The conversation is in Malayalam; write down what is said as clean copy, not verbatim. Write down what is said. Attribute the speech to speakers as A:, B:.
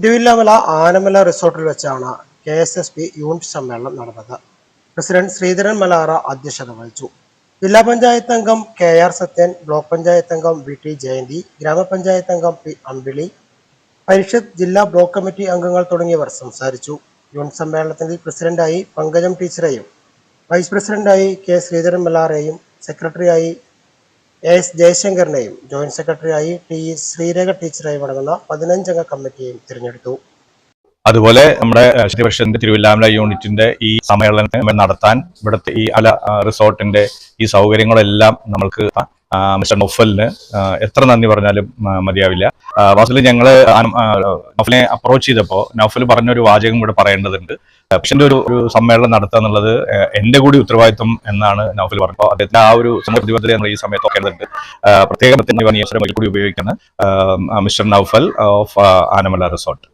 A: തിരുവില്ലാമല ആനമല റിസോർട്ടിൽ വെച്ചാണ് KSSB യൂണിറ്റ് സമ്മേളനം നടന്നത്. പ്രസിഡന്റ് ശ്രീധരൻ മലാറ അധ്യക്ഷത വഹിച്ചു. ജില്ലാ പഞ്ചായത്ത് അംഗം KR സത്യൻ, ബ്ലോക്ക് പഞ്ചായത്ത് അംഗം VT ജയന്തി, ഗ്രാമപഞ്ചായത്ത് അംഗം P അമ്പിളി, പരിഷത്ത് ജില്ലാ ബ്ലോക്ക് കമ്മിറ്റി അംഗങ്ങൾ തുടങ്ങിയവർ സംസാരിച്ചു. യൂണിറ്റ് സമ്മേളനത്തിൽ പ്രസിഡന്റായി പങ്കജം ടീച്ചറെയും വൈസ് പ്രസിഡന്റായി K ശ്രീധരൻ മലാറയെയും സെക്രട്ടറിയായി AS ജയശങ്കറിനെയും ജോയിന്റ് സെക്രട്ടറിയായി T ശ്രീരേഖ ടീച്ചറെയും അടങ്ങുന്ന 15-അംഗ കമ്മിറ്റിയെയും തിരഞ്ഞെടുത്തു.
B: അതുപോലെ നമ്മുടെ പരിഷത്തിന്റെ തിരുവില്ലാമല യൂണിറ്റിന്റെ ഈ സമ്മേളനം നടത്താൻ ഇവിടുത്തെ ഈ റിസോർട്ടിന്റെ ഈ സൗകര്യങ്ങളെല്ലാം നമ്മൾക്ക് മിസ്റ്റർ നൗഫലിന് എത്ര നന്ദി പറഞ്ഞാലും മതിയാവില്ല. വാസ്തവത്തിൽ ഞങ്ങള് നൗഫലിനെ അപ്രോച്ച് ചെയ്തപ്പോൾ നൗഫൽ പറഞ്ഞൊരു വാചകം കൂടെ പറയേണ്ടതുണ്ട്. പക്ഷേ ഒരു സമ്മേളനം നടത്തുക എന്നുള്ളത് എന്റെ കൂടി ഉത്തരവാദിത്വം എന്നാണ് നൗഫൽ പറഞ്ഞത്. അദ്ദേഹത്തിന്റെ ആ ഒരു പ്രതിബദ്ധത നമ്മൾ ഈ സമയത്ത് നോക്കേണ്ടതുണ്ട്. പ്രത്യേകം ഈ അവസരം കൂടി ഉപയോഗിക്കുന്ന mister Naufal of Anamala resort.